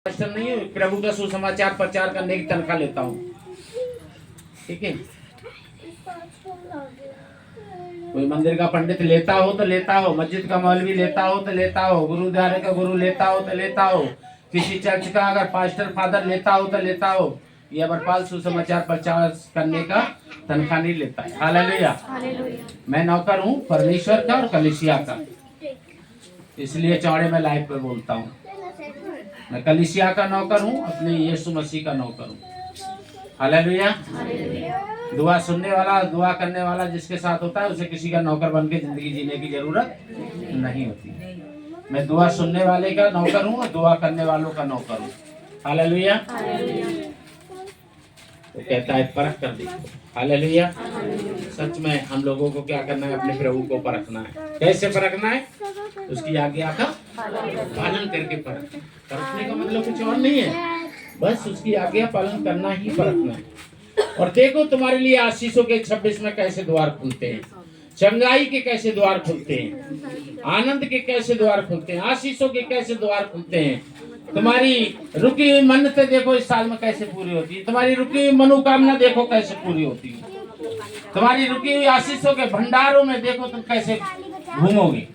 Master नहीं हूँ, प्रभु का सुसमाचार प्रचार करने की तनख्वाह लेता हूँ। ठीक है, कोई मंदिर का पंडित लेता हो तो लेता हो, मस्जिद का मौलवी लेता हो तो लेता हो, गुरुद्वारे का गुरु लेता हो तो लेता हो, किसी चर्च का अगर पास्टर फादर लेता हो तो लेता हो। ये अमरपाल सुसमाचार प्रचार करने का तनख्वाह नहीं लेता है। हालेलुया। मैं नौकर हूँ परमेश्वर का और कलीसिया का, इसलिए चौड़े में लाइव पे बोलता हूँ। मैं कलीसिया का नौकर हूँ, अपने यीशु मसीह का नौकर हूँ। हालेलुया। दुआ सुनने वाला, दुआ करने वाला जिसके साथ होता है उसे किसी का नौकर बन के जिंदगी जीने की जरूरत नहीं होती। मैं दुआ सुनने वाले का नौकर हूँ और दुआ करने वालों का नौकर हूँ। हालेलुया। तो कहता है परख कर देखो। हालेलुया। सच में हम लोगों को क्या करना है? अपने प्रभु को परखना है। कैसे परखना है? उसकी आज्ञा का पालन करके परखने का मतलब कुछ और नहीं है, बस उसकी आज्ञा पालन करना ही परखना है। और देखो तुम्हारे लिए आशीषों के 26 में कैसे द्वार खुलते हैं, चंगाई के कैसे द्वार खुलते हैं, आनंद के कैसे द्वार खुलते हैं, आशीषों के कैसे द्वार खुलते हैं। तुम्हारी रुकी हुई मन्नतें देखो इस साल में कैसे पूरी होती है, तुम्हारी रुकी हुई मनोकामना देखो कैसे पूरी होती है, तुम्हारी रुकी हुई आशीषों के भंडारों में देखो तुम कैसे घूमोगे,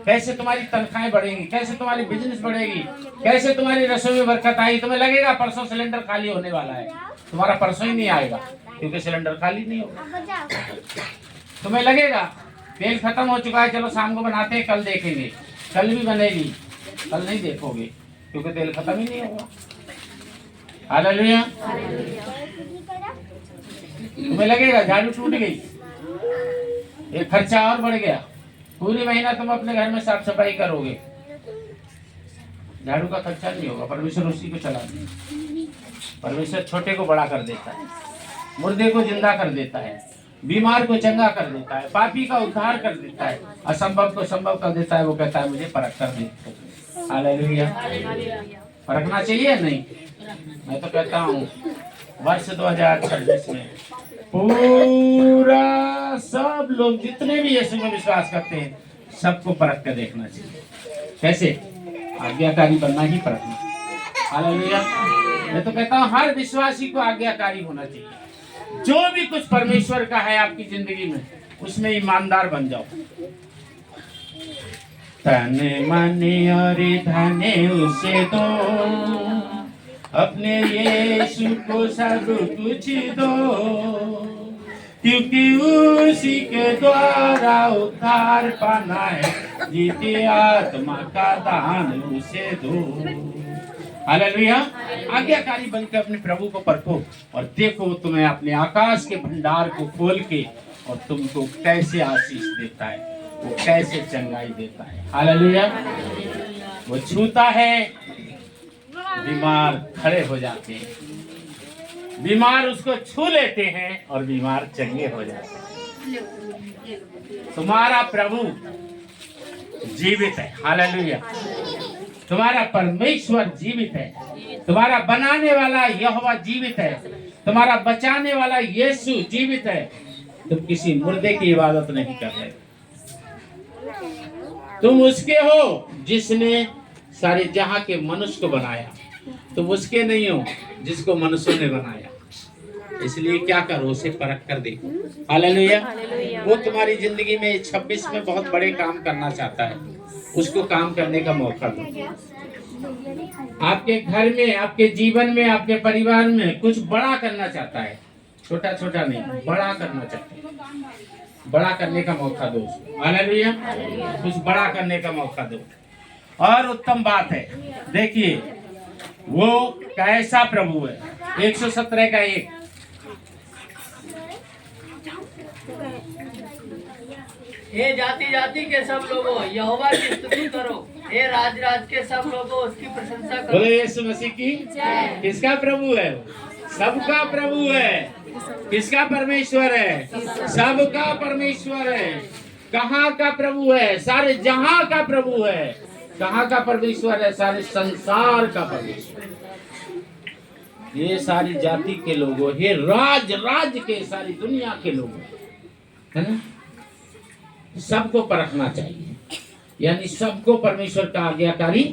कैसे तुम्हारी तनख्वाहें बढ़ेंगी, कैसे तुम्हारी बिजनेस बढ़ेगी, कैसे तुम्हारी रसोई में बरकत आएगी। तुम्हें लगेगा परसों सिलेंडर खाली होने वाला है, तुम्हारा परसों ही नहीं आएगा क्योंकि सिलेंडर खाली नहीं होगा। तुम्हें लगेगा तेल खत्म हो चुका है, चलो शाम को बनाते हैं, कल देखेंगे, कल भी बनेगी, कल नहीं देखोगे क्योंकि तेल खत्म ही नहीं होगा। हालेलुया। तुम्हें लगेगा झाड़ू टूट गई, एक खर्चा और बढ़ गया, पूरी महीना तुम अपने घर में साफ सफाई करोगे, झाड़ू का खर्चा नहीं होगा, परमेश्वर उसी को चला देगा। परमेश्वर छोटे को बड़ा कर देता है, मुर्दे को जिंदा कर देता है, बीमार को चंगा कर देता है, पापी का उद्धार कर देता है, असंभव को संभव कर देता है। वो कहता है मुझे परख कर दे। हालेलुया। परखना चाहिए नहीं? मैं तो कहता हूँ वर्ष 2026 में पूरा सब लोग जितने भी यीशु में विश्वास करते हैं सबको परख कर देखना चाहिए। कैसे? आज्ञाकारी बनना ही परखना। हालेलुया। मैं तो कहता हूँ हर विश्वासी को आज्ञाकारी होना चाहिए। जो भी कुछ परमेश्वर का है आपकी जिंदगी में उसमें ईमानदार बन जाओ। तन मन और धन उसे दो, अपने यीशु को सब कुछ दो, क्योंकि उसी के द्वारा उद्धार पाना है, जीते आत्मा का दान उसे दो। हालेलुया। आज्ञाकारी बनकर अपने प्रभु को परखो और देखो तुम्हें अपने आकाश के भंडार को खोल के और तुमको कैसे आशीष देता है, वो कैसे चंगाई देता है। हालेलुया। वो छूता है, बीमार खड़े हो जाते हैं, बीमार उसको छू लेते हैं और बीमार चंगे हो जाते हैं। तुम्हारा प्रभु जीवित है। हालेलुया। तुम्हारा परमेश्वर जीवित है, तुम्हारा बनाने वाला यहोवा जीवित है, तुम्हारा बचाने वाला यीशु जीवित है। तुम किसी मुर्दे की इबादत नहीं कर रहे, तुम उसके हो जिसने सारे जहां के मनुष्य को बनाया। तुम उसके नहीं हो जिसको मनुष्यों ने बनाया। इसलिए क्या करो, उसे परख कर देखो। हालेलुया। वो तुम्हारी जिंदगी में 26 में बहुत बड़े काम करना चाहता है, उसको काम करने का मौका दो। आपके घर में, आपके जीवन में, आपके परिवार में कुछ बड़ा करना चाहता है, छोटा छोटा नहीं, बड़ा करना चाहता है, बड़ा करने का मौका दो उसको। हालेलुया। कुछ बड़ा करने का मौका दो। और उत्तम बात है, देखिए वो कैसा प्रभु है। 117 का 1। हे जाति जाति के सब लोगों यहोवा की स्तुति करो, हे राज राज के सब लोगों उसकी प्रशंसा करो। बोले यीशु मसीह की। किसका प्रभु है? सबका प्रभु है। किसका परमेश्वर है? सबका परमेश्वर है। कहाँ का प्रभु है? सारे जहां का प्रभु है। कहाँ का परमेश्वर है? सारे संसार का परमेश्वर। ये सारी जाति के लोगों, ये राज राज के, सारी दुनिया के लोग, है ना? सबको परखना चाहिए, यानी सबको परमेश्वर का आज्ञाकारी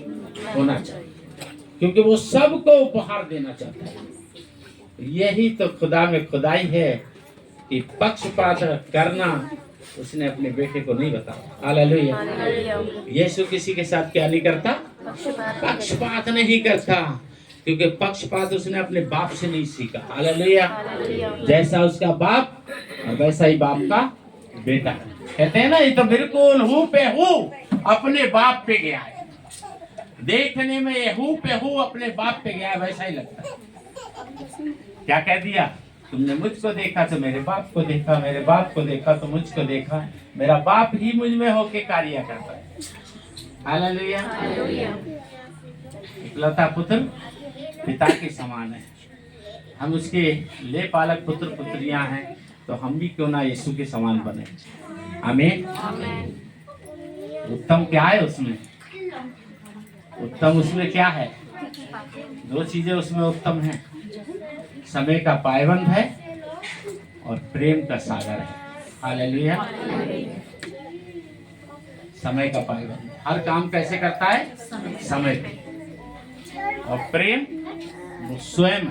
होना चाहिए। क्योंकि वो सबको उपहार देना चाहता है। यही तो खुदा में खुदाई है कि पक्षपात करना उसने अपने बेटे को नहीं बताया। हालेलुया। यीशु किसी के साथ क्या नहीं करता? पक्षपात नहीं करता, क्योंकि पक्षपात उसने अपने बाप से नहीं सीखा। हालेलुया। जैसा उसका बाप वैसा ही बाप का बेटा। कहते हैं ना, ये तो बिल्कुल हूँ पे हूँ अपने बाप पे गया है। देखने में ये हूँ पे हूँ अपने बाप पे गया है, वैसा ही लगता है। क्या कह दिया? तुमने मुझको देखा तो मेरे बाप को देखा, मेरे बाप को देखा तो मुझको देखा। मेरा बाप ही मुझ में होके कार्य करता है। हालेलुया। इकलौता पुत्र पिता के समान है। हम उसके ले पालक पुत्र पुत्रियां हैं, तो हम भी क्यों ना यीशु के समान बने। आमीन। उत्तम क्या है उसमें? उत्तम उसमें क्या है? दो चीजें उसमें उत्तम है, समय का पायबंद है और प्रेम का सागर है। हालेलुया। समय का पायबंद, हर काम कैसे करता है? समय पे। और प्रेम वो स्वयं।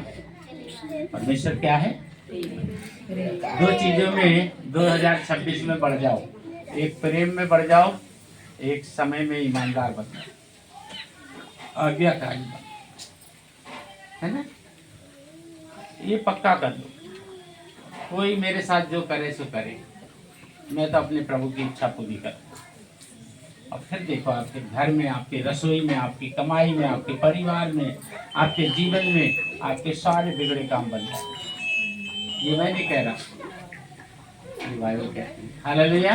परमेश्वर क्या है? दो चीजों में 2026 में बढ़ जाओ, एक प्रेम में बढ़ जाओ, एक समय में ईमानदार बन जाओ, आज्ञाकारी है ना। ये पक्का कर लो। कोई मेरे साथ जो करे सो करे, मैं तो अपने प्रभु की इच्छा पूरी करूँ। और फिर देखो, आपके घर में, आपके रसोई में, आपकी कमाई में, आपके परिवार में, आपके जीवन में आपके सारे बिगड़े काम बन जाए। ये मैं नहीं कह रहा, ये बाइबल कहती है। हालेलुया।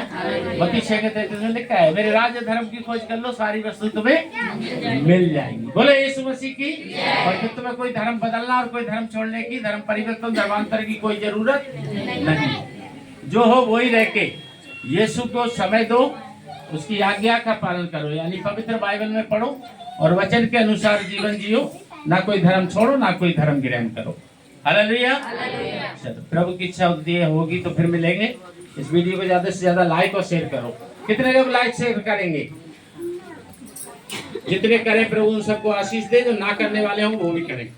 मत्ती 6:33 में लिखा है, मेरे राज्य धर्म की खोज कर लो, सारी वस्तु तुम्हें मिल जाएंगी। बोले यीशु मसीह की। और फिर तुम्हें कोई धर्म बदलना और कोई धर्म छोड़ने की, धर्म परिवर्तन, धर्मांतर की कोई जरूरत नहीं। जो हो वही रह के यीशु को समय दो, उसकी आज्ञा का पालन करो, यानी पवित्र बाइबल में पढ़ो और वचन के अनुसार जीवन जियो। ना कोई धर्म छोड़ो, ना कोई धर्म ग्रहण करो। हालेलुया। प्रभु की इच्छा होगी तो फिर मिलेंगे। इस वीडियो को ज्यादा से ज्यादा लाइक और शेयर करो। कितने लोग लाइक शेयर करेंगे? जितने करें प्रभु उन सबको आशीष दे, जो ना करने वाले हों वो भी करें।